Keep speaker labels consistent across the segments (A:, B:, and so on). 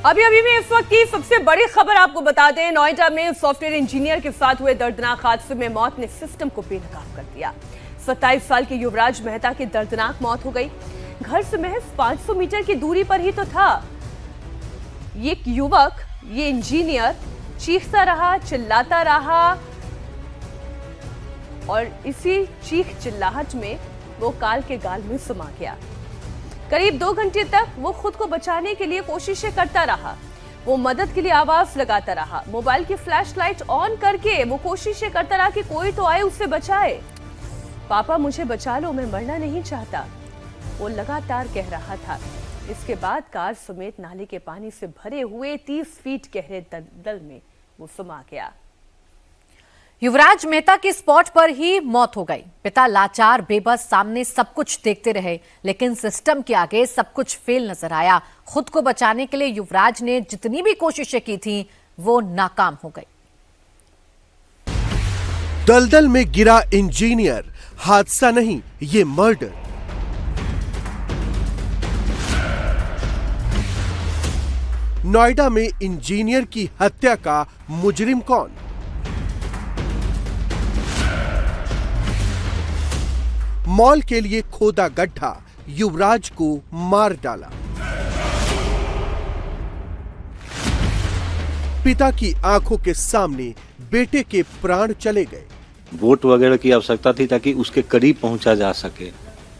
A: अभी अभी में इस वक्त की सबसे बड़ी खबर आपको बता दें, नोएडा में सॉफ्टवेयर इंजीनियर के साथ हुए दर्दनाक हादसे में मौत ने सिस्टम को बेनकाब कर दिया। 27 साल के युवराज मेहता की दर्दनाक मौत हो गई। घर से महज 500 मीटर की दूरी पर ही तो था ये युवक, ये इंजीनियर चीखता रहा, चिल्लाता रहा और इसी चीख चिल्लाहट में वो काल के गाल में समा गया। करीब 2 घंटे तक वो खुद को बचाने के लिए कोशिशें करता रहा। वो मदद के लिए आवाज लगाता रहा। मोबाइल की फ्लैशलाइट ऑन करके वो कोशिशें करता रहा कि कोई तो आए उसे बचाए। पापा मुझे बचा लो, मैं मरना नहीं चाहता, वो लगातार कह रहा था। इसके बाद कार समेत नाले के पानी से भरे हुए 30 फीट गहरे दलदल में वो समा गया।
B: युवराज मेहता की स्पॉट पर ही मौत हो गई। पिता लाचार बेबस सामने सब कुछ देखते रहे, लेकिन सिस्टम के आगे सब कुछ फेल नजर आया। खुद को बचाने के लिए युवराज ने जितनी भी कोशिशें की थी वो नाकाम हो गई।
C: दलदल में गिरा इंजीनियर, हादसा नहीं ये मर्डर। नोएडा में इंजीनियर की हत्या का मुजरिम कौन? मॉल के लिए खोदा गड्ढा, युवराज को मार डाला। पिता की आंखों के सामने बेटे के प्राण चले गए।
D: वोट वगैरह की आवश्यकता थी ताकि उसके करीब पहुंचा जा सके,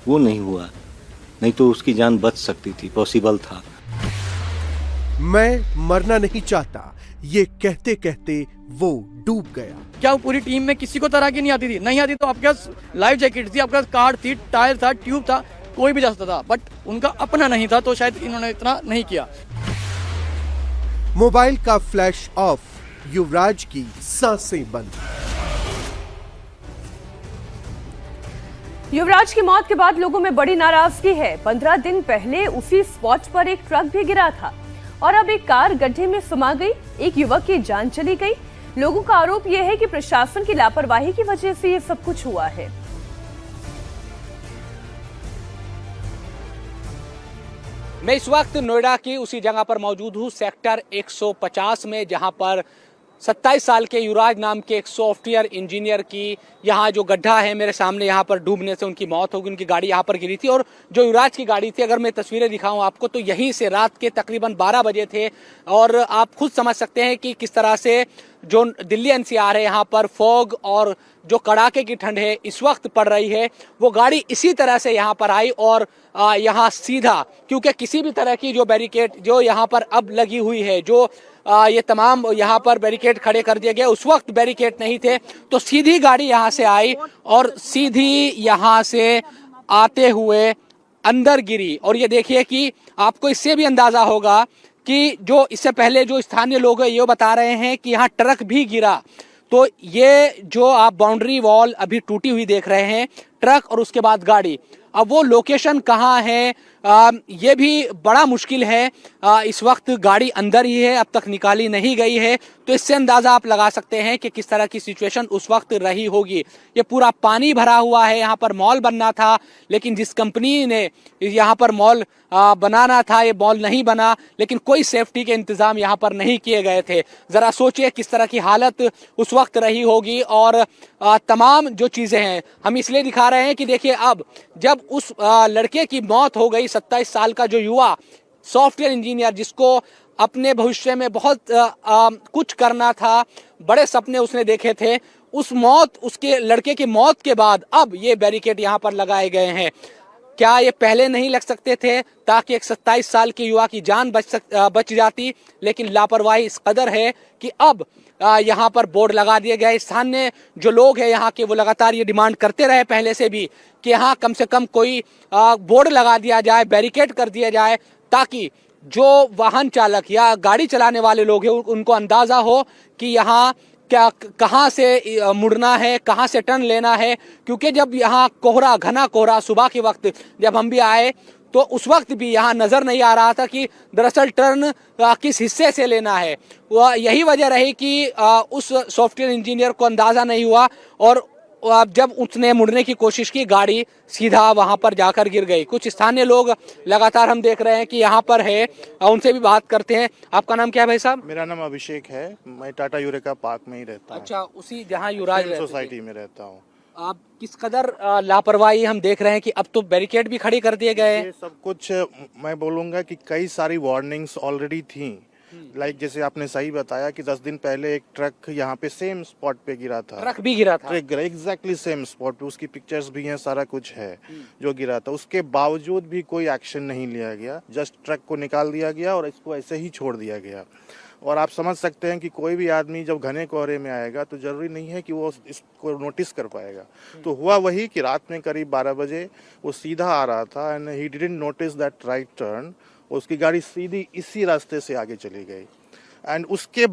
D: वो नहीं हुआ, नहीं तो उसकी जान बच सकती थी, पॉसिबल था।
C: मैं मरना नहीं चाहता, ये कहते कहते वो डूब गया।
E: क्या वो पूरी टीम में किसी को तैराकी नहीं आती थी? नहीं आती तो आपके पास लाइफ जैकेट थी, आपके पास कार थी, टायर था, ट्यूब था, कोई भी जा सकता था, बट उनका अपना नहीं था, तो शायद इन्होंने इतना नहीं किया।
C: मोबाइल का फ्लैश ऑफ, युवराज की सांसें बंद।
A: युवराज की मौत के बाद लोगों में बड़ी नाराजगी है। 15 दिन पहले उसी स्पॉट पर एक ट्रक भी गिरा था और अब एक कार गड्ढे में समा गई। एक युवक की जान चली गई। लोगों का आरोप यह है कि प्रशासन की लापरवाही की वजह से ये सब कुछ हुआ है।
F: मैं इस वक्त नोएडा की उसी जगह पर मौजूद हूं, सेक्टर 150 में, जहां पर 27 साल के युवराज नाम के एक सॉफ्टवेयर इंजीनियर की यहाँ जो गड्ढा है मेरे सामने, यहाँ पर डूबने से उनकी मौत हो गई। उनकी गाड़ी यहाँ पर गिरी थी और जो युवराज की गाड़ी थी, अगर मैं तस्वीरें दिखाऊं आपको, तो यहीं से रात के तकरीबन 12 बजे थे और आप खुद समझ सकते हैं कि किस तरह से जो दिल्ली एनसीआर है, यहाँ पर फॉग और जो कड़ाके की ठंड है इस वक्त पड़ रही है, वो गाड़ी इसी तरह से यहाँ पर आई और यहाँ सीधा, क्योंकि किसी भी तरह की जो बैरिकेड जो यहाँ पर अब लगी हुई है, जो ये तमाम यहाँ पर बैरिकेड खड़े कर दिए गए, उस वक्त बैरिकेड नहीं थे, तो सीधी गाड़ी यहाँ से आई और सीधी यहाँ से आते हुए अंदर गिरी। और ये देखिए कि आपको इससे भी अंदाजा होगा कि जो इससे पहले जो स्थानीय लोग हैं ये बता रहे हैं कि यहाँ ट्रक भी गिरा। तो ये जो आप बाउंड्री वॉल अभी टूटी हुई देख रहे हैं, ट्रक और उसके बाद गाड़ी, अब वो लोकेशन कहाँ है ये भी बड़ा मुश्किल है। इस वक्त गाड़ी अंदर ही है, अब तक निकाली नहीं गई है, तो इससे अंदाजा आप लगा सकते हैं कि किस तरह की सिचुएशन उस वक्त रही होगी। ये पूरा पानी भरा हुआ है, यहाँ पर मॉल बनना था, लेकिन जिस कंपनी ने यहाँ पर मॉल बनाना था ये मॉल नहीं बना, लेकिन कोई सेफ्टी के इंतजाम यहाँ पर नहीं किए गए थे। जरा सोचिए किस तरह की हालत उस वक्त रही होगी। और तमाम जो चीजें हैं हम इसलिए दिखा रहे हैं कि देखिए, अब जब उस लड़के की मौत हो गई, 27 साल का जो युवा सॉफ्टवेयर इंजीनियर, जिसको अपने भविष्य में बहुत कुछ करना था, बड़े सपने उसने देखे थे, उस मौत, उसके लड़के की मौत के बाद अब ये बैरिकेड यहाँ पर लगाए गए हैं। क्या ये पहले नहीं लग सकते थे ताकि एक 27 साल के युवा की जान बच जाती? लेकिन लापरवाही इस कदर है कि अब यहाँ पर बोर्ड लगा दिए गए। स्थानीय जो लोग हैं यहाँ के, वो लगातार ये डिमांड करते रहे पहले से भी कि यहाँ कम से कम कोई बोर्ड लगा दिया जाए, बैरिकेड कर दिया जाए, ताकि जो वाहन चालक या गाड़ी चलाने वाले लोग हैं उनको अंदाजा हो कि यहाँ क्या, कहाँ से मुड़ना है, कहाँ से टर्न लेना है। क्योंकि जब यहाँ कोहरा, घना कोहरा, सुबह के वक्त जब हम भी आए तो उस वक्त भी यहाँ नजर नहीं आ रहा था कि दरअसल टर्न किस हिस्से से लेना है। वह यही वजह रही कि उस सॉफ्टवेयर इंजीनियर को अंदाजा नहीं हुआ और जब उसने मुड़ने की कोशिश की गाड़ी सीधा वहां पर जाकर गिर गई। कुछ स्थानीय लोग लगातार हम देख रहे हैं कि यहाँ पर है, उनसे भी बात करते हैं। आपका नाम क्या है भाई साहब?
G: मेरा नाम अभिषेक है, मैं टाटा यूरेका पार्क में ही रहता हूँ।
F: अच्छा, उसी जहाँ युवराज रहते थे।
G: सोसाइटी में रहता हूँ।
F: आप किस कदर लापरवाही हम देख रहे हैं कि अब तो बैरिकेड भी खड़ी कर दिए गए।
G: ये सब कुछ मैं बोलूँगा कि कई सारी वार्निंग्स ऑलरेडी थी। लाइक जैसे आपने सही बताया कि 10 दिन पहले एक ट्रक यहाँ पे सेम स्पॉट पे गिरा था।
F: ट्रक भी गिरा था,
G: एग्जैक्टली सेम स्पॉट पे, उसकी पिक्चर्स भी हैं, सारा कुछ है जो गिरा था। उसके बावजूद भी कोई एक्शन नहीं लिया गया, जस्ट ट्रक को निकाल दिया गया और इसको ऐसे ही छोड़ दिया गया। और आप समझ सकते हैं कि कोई भी आदमी जब घने कोहरे में आएगा तो जरूरी नहीं है कि वो इसको नोटिस कर पाएगा। तो हुआ वही कि रात में करीब 12 बजे वो सीधा आ रहा था and he didn't notice that right turn. उसकी गाड़ी सीधी इसी रास्ते से आगे चली गई। एंड उसके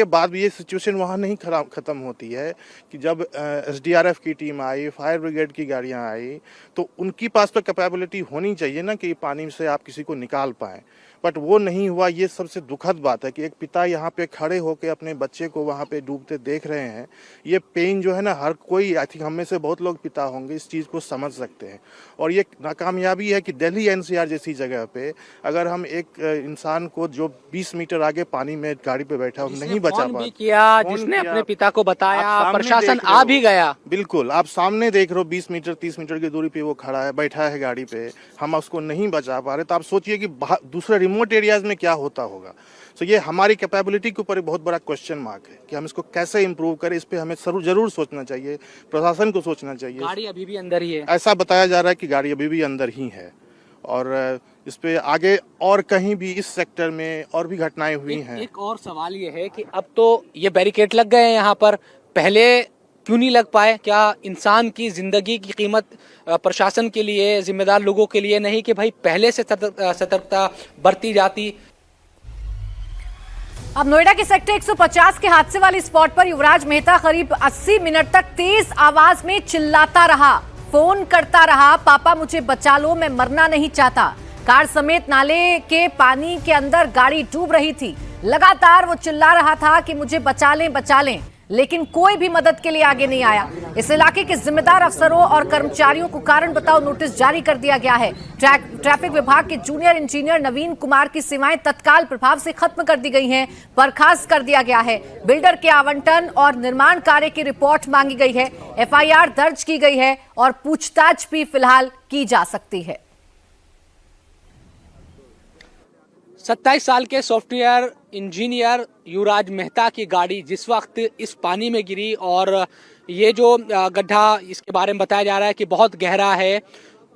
G: बाद भी ये सिचुएशन वहाँ नहीं ख़त्म होती है कि जब SDRF की टीम आई, फायर ब्रिगेड की गाड़ियाँ आई, तो उनकी पास तो कैपेबिलिटी होनी चाहिए ना कि पानी से आप किसी को निकाल पाएँ, बट वो नहीं हुआ। ये सबसे दुखद बात है कि एक पिता यहाँ पे खड़े होकर अपने बच्चे को वहाँ पे डूबते देख रहे हैं। ये पेन जो है ना, हर कोई, आई थिंक हम में से बहुत लोग पिता होंगे, इस चीज़ को समझ सकते हैं। और ये नाकामयाबी है कि दिल्ली NCR जैसी जगह पे अगर हम एक इंसान को जो 20 मीटर आगे पानी में गाड़ी पे बैठा हम नहीं बचा पाए,
F: जिसने अपने पिता को बताया, प्रशासन आ भी गया।
G: बिल्कुल, आप सामने देख रहे हो 20 मीटर 30 मीटर की दूरी पे वो खड़ा है, बैठा है गाड़ी पे, हम उसको नहीं बचा पा रहे। तो आप सोचिए कि दूसरे रिमोट एरियाज में क्या होता होगा। तो ये हमारी कैपेबिलिटी के ऊपर एक बहुत बड़ा क्वेश्चन मार्क है कि हम इसको कैसे इंप्रूव करें। इस पे हमें जरूर सोचना चाहिए, प्रशासन को सोचना चाहिए।
F: गाड़ी अभी भी अंदर ही है,
G: ऐसा बताया जा रहा है कि गाड़ी अभी भी अंदर ही है और इस पे आगे और कहीं भी इस सेक्टर में और भी घटनाएं हुई हैं।
F: एक और सवाल ये है कि अब तो ये बैरिकेड लग गए हैं यहाँ पर, पहले क्यों नहीं लग पाए? क्या इंसान की जिंदगी की कीमत प्रशासन के लिए, जिम्मेदार लोगों के लिए नहीं कि भाई पहले से सतर्कता बरती जाती?
B: अब नोएडा के सेक्टर 150 के हादसे वाले स्पॉट पर युवराज मेहता करीब 80 मिनट तक तेज आवाज में चिल्लाता रहा, फोन करता रहा, पापा मुझे बचा लो, मैं मरना नहीं चाहता। कार समेत नाले के पानी के अंदर गाड़ी डूब रही थी। लगातार वो चिल्ला रहा था कि मुझे बचा लें, लेकिन कोई भी मदद के लिए आगे नहीं आया। इस इलाके के जिम्मेदार अफसरों और कर्मचारियों को कारण बताओ नोटिस जारी कर दिया गया है। ट्रैफिक विभाग के जूनियर इंजीनियर नवीन कुमार की सेवाएं तत्काल प्रभाव से खत्म कर दी गई हैं, बर्खास्त कर दिया गया है। बिल्डर के आवंटन और निर्माण कार्य की रिपोर्ट मांगी गई है, FIR दर्ज की गई है और पूछताछ भी फिलहाल की जा सकती है।
F: 27 साल के सॉफ्टवेयर इंजीनियर युवराज मेहता की गाड़ी जिस वक्त इस पानी में गिरी और ये जो गड्ढा इसके बारे में बताया जा रहा है कि बहुत गहरा है,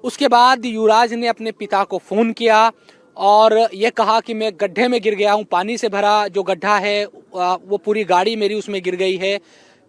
F: उसके बाद युवराज ने अपने पिता को फ़ोन किया और ये कहा कि मैं गड्ढे में गिर गया हूँ, पानी से भरा जो गड्ढा है वो पूरी गाड़ी मेरी उसमें गिर गई है।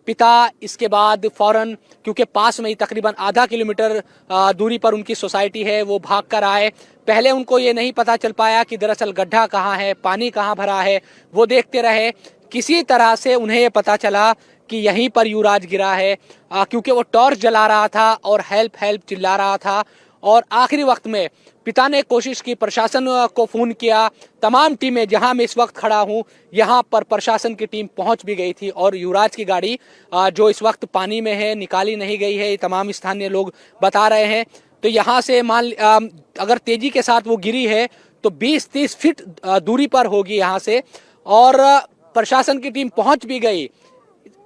F: पिता इसके बाद फौरन, क्योंकि पास में ही तकरीबन आधा किलोमीटर दूरी पर उनकी सोसाइटी है, वो भाग कर आए। पहले उनको ये नहीं पता चल पाया कि दरअसल गड्ढा कहाँ है, पानी कहाँ भरा है, वो देखते रहे। किसी तरह से उन्हें ये पता चला कि यहीं पर युवराज गिरा है, क्योंकि वो टॉर्च जला रहा था और हेल्प हेल्प चिल्ला रहा था। और आखिरी वक्त में पिता ने कोशिश की, प्रशासन को फ़ोन किया, तमाम टीमें, जहां मैं इस वक्त खड़ा हूं यहां पर प्रशासन की टीम पहुंच भी गई थी और युवराज की गाड़ी जो इस वक्त पानी में है, निकाली नहीं गई है, ये तमाम स्थानीय लोग बता रहे हैं। तो यहां से अगर तेजी के साथ वो गिरी है तो 20-30 फीट दूरी पर होगी यहां से, और प्रशासन की टीम पहुंच भी गई।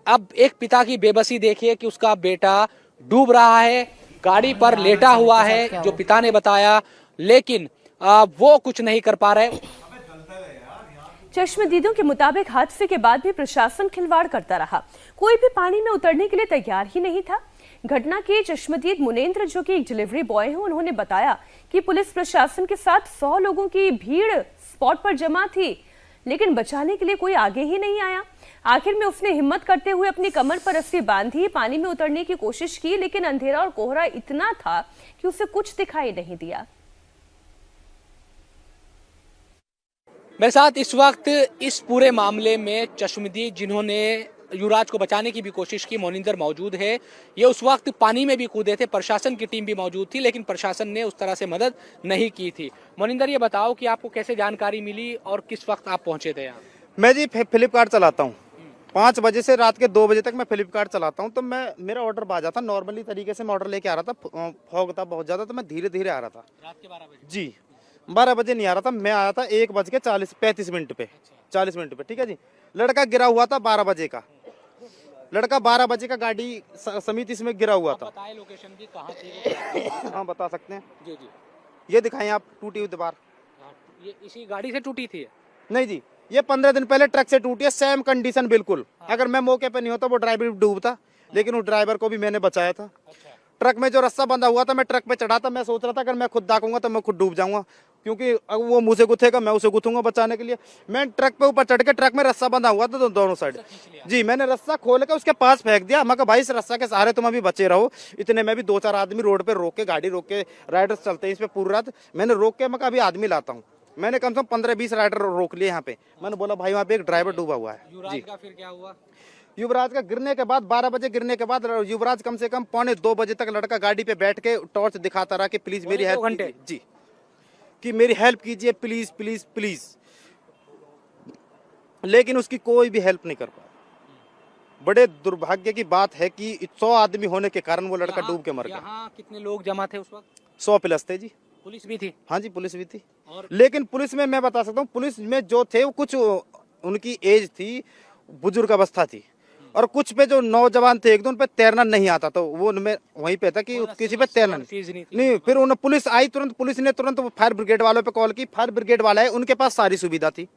F: अब एक पिता की बेबसी देखिए कि उसका बेटा डूब रहा है, गाड़ी पर लेटा हुआ है, जो पिता ने बताया, लेकिन वो कुछ नहीं कर पा रहे।
A: चश्मदीदों के मुताबिक हादसे के बाद भी प्रशासन खिलवाड़ करता रहा, कोई भी पानी में उतरने के लिए तैयार ही नहीं था। घटना के चश्मदीद मुनेंद्र, जो कि एक डिलीवरी बॉय हैं, उन्होंने बताया कि पुलिस प्रशासन के साथ 100 लोगों की भीड़ स्पॉट पर जमा थी, लेकिन बचाने के लिए कोई आगे ही नहीं आया। आखिर में उसने हिम्मत करते हुए अपनी कमर पर रस्सी बांधी, पानी में उतरने की कोशिश की, लेकिन अंधेरा और कोहरा इतना था कि उसे कुछ दिखाई नहीं दिया।
F: मेरे साथ इस वक्त इस पूरे मामले में चश्मदीद, जिन्होंने युवराज को बचाने की भी कोशिश की, मोनिंदर मौजूद है। ये उस वक्त पानी में भी कूदे थे, प्रशासन की टीम भी मौजूद थी, लेकिन प्रशासन ने उस तरह से मदद नहीं की थी। मोनिंदर, ये बताओ कि आपको कैसे जानकारी मिली और किस वक्त आप पहुंचे थे यहाँ?
H: मैं जी फ्लिपकार्ट चलाता हूँ 5 बजे से रात के 2 बजे तक मैं फ्लिपकार्ट चलाता हूँ। तो मेरा ऑर्डर बाजा था, नॉर्मली तरीके से मैं ऑर्डर लेके आ रहा था, फॉग था बहुत ज़्यादा, तो मैं धीरे धीरे आ रहा था।
F: रात के 12 बजे?
H: जी 12 बजे नहीं आ रहा था, मैं आया था 1:35 पे, 40 मिनट पे, ठीक है जी। लड़का गिरा हुआ था 12 बजे का, लड़का 12 बजे का गाड़ी समिति इसमें गिरा हुआ था।
F: बताए लोकेशन भी कहाँ थी?
H: हाँ बता सकते हैं
F: जी जी,
H: ये दिखाएं आप, टूटी हुई दीवार।
F: ये इसी गाड़ी से टूटी थी?
H: नहीं जी, ये 15 दिन पहले ट्रक से टूटी है, सेम कंडीशन बिल्कुल। अगर मैं मौके पे नहीं होता वो ड्राइवर डूबता, लेकिन उस ड्राइवर को भी मैंने बचाया था। ट्रक में जो रस्सा बंधा हुआ था, मैं ट्रक पे चढ़ा था, मैं सोच रहा था अगर मैं खुद दागूंगा तो मैं खुद डूब जाऊंगा, क्योंकि वो मुँह से गुथेगा, मैं उसे गुथूंगा बचाने के लिए। मैं ट्रक पे ऊपर चढ़ के, ट्रक में रस्सा बंधा हुआ था दोनों साइड जी, मैंने रस्सा खोल के उसके पास फेंक दिया। मैं कहा भाई इस रस्सा के सहारे तुम अभी बचे रहो। इतने में भी 2-4 आदमी रोड पे रोक के, गाड़ी रोक के, राइडर्स चलते हैं इस पे पूरी रात, मैंने रोक के मैं कहा अभी आदमी लाता हूँ। मैंने कम से कम 15-20 राइडर रोक लिए यहाँ पे। मैंने बोला भाई वहाँ पे एक ड्राइवर डूबा हुआ है।
F: युवराज का फिर क्या हुआ?
H: युवराज का गिरने के बाद 12 बजे गिरने के बाद युवराज कम से कम 1:45 बजे तक लड़का गाड़ी पे बैठ के टॉर्च दिखाता रहा कि प्लीज मेरी हेल्प कीजिए जी, कि मेरी हेल्प कीजिए प्लीज प्लीज प्लीज, लेकिन उसकी कोई भी हेल्प नहीं कर पाया। बड़े दुर्भाग्य की बात है कि 100 आदमी होने के कारण वो लड़का डूब के मर गया।
F: यहाँ कितने लोग जमा थे उस वक्त?
H: 100 प्लस थे जी।
F: पुलिस भी थी?
H: हाँ जी पुलिस भी थी।
F: और
H: लेकिन पुलिस में मैं बता सकता हूँ, पुलिस में जो थे वो कुछ उनकी एज थी, बुजुर्ग अवस्था थी, और कुछ पे जो नौजवान थे एकदम, उन पे तैरना नहीं आता, तो वो मैं वहीं पे था कि किसी पे तैरना नहीं। फिर उन्हें पुलिस आई तुरंत, पुलिस ने तुरंत फायर ब्रिगेड वालों पे कॉल की। फायर ब्रिगेड वाला है, उनके पास सारी सुविधा थी,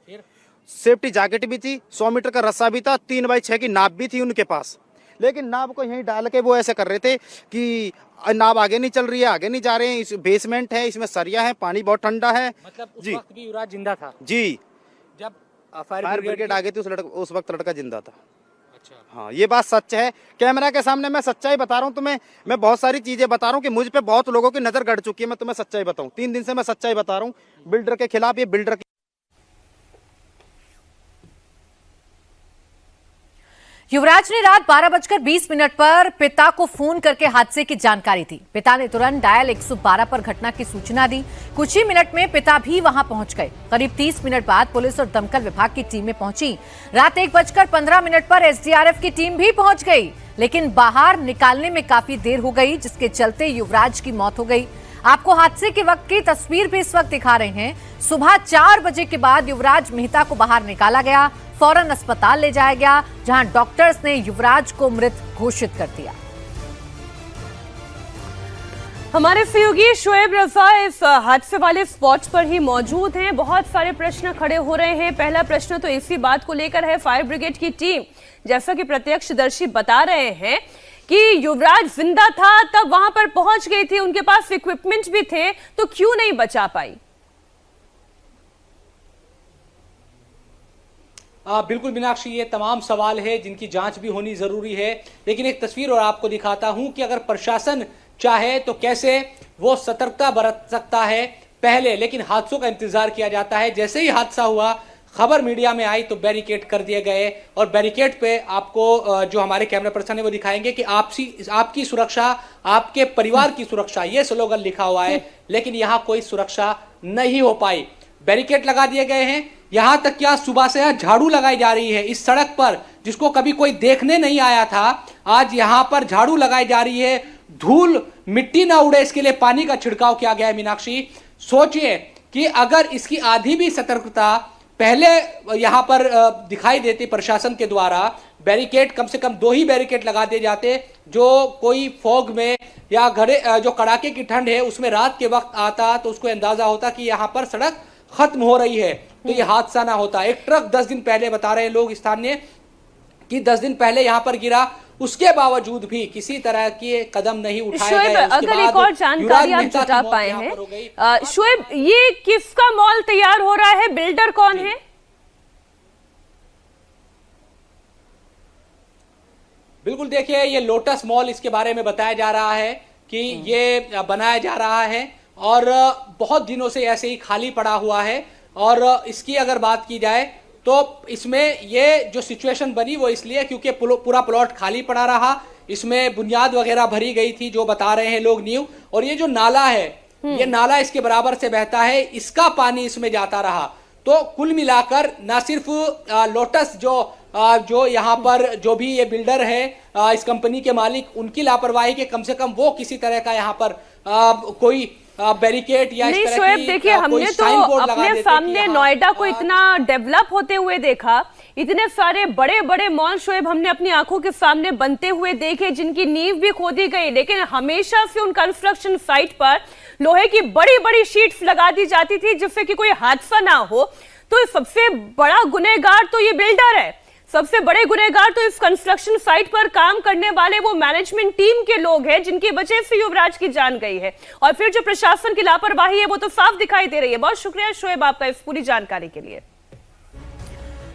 H: सेफ्टी जैकेट भी थी, 100 मीटर का रस्सा भी था, 3x6 की नाव भी थी उनके पास। लेकिन नाव को यहीं डाल के वो ऐसे कर रहे थे कि नाव आगे नहीं चल रही है, आगे नहीं जा रहे हैं, इस बेसमेंट है, इसमें सरिया है, पानी बहुत ठंडा है।
F: मतलब उस
H: जी
F: वक्त भी युवराज जिंदा था?
H: जी,
F: जब
H: फायर ब्रिगेड आ गई थी उस वक्त लड़का जिंदा था।
F: अच्छा,
H: हाँ ये बात सच है। कैमरा के सामने मैं सच्चाई बता रहा हूँ तुम्हें। मैं बहुत सारी चीजें बता रहा हूँ कि मुझ पे बहुत लोगों की नजर गड़ चुकी है। मैं तुम्हें सच्चाई बताऊँ, 3 दिन से मैं सच्चाई बता रहा हूँ बिल्डर के खिलाफ। ये बिल्डर
B: युवराज ने रात 12:20 पर पिता को फोन करके हादसे की जानकारी दी। पिता ने तुरंत डायल 112 पर घटना की सूचना दी। कुछ ही मिनट में पिता भी वहां पहुंच गए। करीब 30 मिनट बाद पुलिस और दमकल विभाग की टीमें पहुंची। रात 1:15 पर एसडीआरएफ की टीम भी पहुंच गई, लेकिन बाहर निकालने में काफी देर हो गई, जिसके चलते युवराज की मौत हो गई। आपको हादसे के वक्त की तस्वीर भी इस वक्त दिखा रहे हैं। सुबह 4 बजे के बाद युवराज मेहता को बाहर निकाला गया, फौरन अस्पताल ले जाया गया, जहां डॉक्टर्स ने युवराज को मृत घोषित कर दिया।
A: हमारे सहयोगी शोएब रजा इस हादसे वाले स्पॉट पर ही मौजूद हैं। बहुत सारे प्रश्न खड़े हो रहे हैं। पहला प्रश्न तो इसी बात को लेकर है, फायर ब्रिगेड की टीम, जैसा कि प्रत्यक्षदर्शी बता रहे हैं कि युवराज जिंदा था तब वहां पर पहुंच गई थी, उनके पास इक्विपमेंट भी थे, तो क्यों नहीं बचा पाई?
F: बिल्कुल मीनाक्षी, ये तमाम सवाल है जिनकी जांच भी होनी जरूरी है। लेकिन एक तस्वीर और आपको दिखाता हूं कि अगर प्रशासन चाहे तो कैसे वो सतर्कता बरत सकता है पहले, लेकिन हादसों का इंतजार किया जाता है। जैसे ही हादसा हुआ, खबर मीडिया में आई तो बैरिकेड कर दिए गए, और बैरिकेड पे आपको जो हमारे कैमरा पर्सन है वो दिखाएंगे कि आपकी सुरक्षा, आपके परिवार की सुरक्षा, ये स्लोगन लिखा हुआ है, लेकिन यहाँ कोई सुरक्षा नहीं हो पाई। बैरिकेड लगा दिए गए हैं, यहां तक क्या सुबह से झाड़ू लगाई जा रही है इस सड़क पर, जिसको कभी कोई देखने नहीं आया था। आज यहां पर झाड़ू लगाई जा रही है, धूल मिट्टी ना उड़े इसके लिए पानी का छिड़काव किया गया है। मीनाक्षी, सोचिए कि अगर इसकी आधी भी सतर्कता पहले यहां पर दिखाई देती प्रशासन के द्वारा, बैरिकेड कम से कम 2 ही बैरिकेड लगा दिए जाते, जो कोई फॉग में या घड़े जो कड़ाके की ठंड है उसमें रात के वक्त आता तो उसको अंदाजा होता कि यहां पर सड़क खत्म हो रही है, तो ये हादसा ना होता। एक ट्रक 10 दिन पहले, बता रहे हैं लोग स्थानीय, कि 10 दिन पहले यहां पर गिरा, उसके बावजूद भी किसी तरह के कदम नहीं उठाए गए।
A: अगर एक और जानकारी आप जुटा पाए हैं शोएब, ये किसका मॉल तैयार हो रहा है, बिल्डर कौन है?
F: बिल्कुल, देखिए ये लोटस मॉल, इसके बारे में बताया जा रहा है कि ये बनाया जा रहा है और बहुत दिनों से ऐसे ही खाली पड़ा हुआ है। और इसकी अगर बात की जाए तो इसमें ये जो सिचुएशन बनी वो इसलिए क्योंकि पूरा प्लॉट खाली पड़ा रहा, इसमें बुनियाद वगैरह भरी गई थी, जो बता रहे हैं लोग न्यू, और ये जो नाला है, ये नाला इसके बराबर से बहता है, इसका पानी इसमें जाता रहा। तो कुल मिलाकर ना सिर्फ लोटस जो जो यहाँ पर जो भी ये बिल्डर है, इस कंपनी के मालिक, उनकी लापरवाही के कम से कम वो किसी तरह का यहाँ पर कोई बैरिकेड या
A: नहीं
F: इस तरह
A: शोएब,
F: की
A: देखिए हमने तो अपने सामने नोएडा को इतना डेवलप होते हुए देखा, इतने सारे बड़े बड़े मॉल शोएब हमने अपनी आंखों के सामने बनते हुए देखे, जिनकी नींव भी खोदी गई, लेकिन हमेशा से उन कंस्ट्रक्शन साइट पर लोहे की बड़ी बड़ी शीट्स लगा दी जाती थी जिससे कि कोई हादसा ना हो। तो सबसे बड़ा गुनहगार तो ये बिल्डर है, सबसे बड़े गुनहगार तो इस कंस्ट्रक्शन साइट पर काम करने वाले वो मैनेजमेंट टीम के लोग हैं जिनकी वजह से युवराज की जान गई है। और फिर जो प्रशासन की लापरवाही है वो तो साफ दिखाई दे रही है। बहुत शुक्रिया शोएब आपका इस पूरी जानकारी के लिए।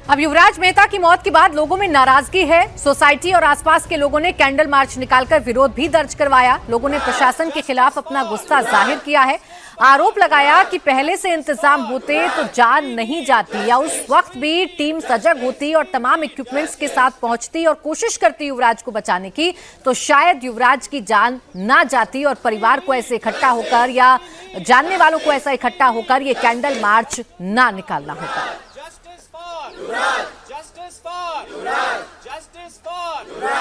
B: अब युवराज मेहता की मौत के बाद लोगों में नाराजगी है। सोसाइटी और आसपास के लोगों ने कैंडल मार्च निकालकर विरोध भी दर्ज करवाया। लोगों ने प्रशासन के खिलाफ अपना गुस्सा जाहिर किया है। आरोप लगाया कि पहले से इंतजाम होते तो जान नहीं जाती, या उस वक्त भी टीम सजग होती और तमाम इक्विपमेंट्स के साथ पहुंचती और कोशिश करती युवराज को बचाने की, तो शायद युवराज की जान ना जाती और परिवार को ऐसे इकट्ठा होकर या जानने वालों को ऐसा इकट्ठा होकर ये कैंडल मार्च ना निकालना होता।
I: Justice for Yuvraj! Justice for Yuvraj! Justice for Yuvraj!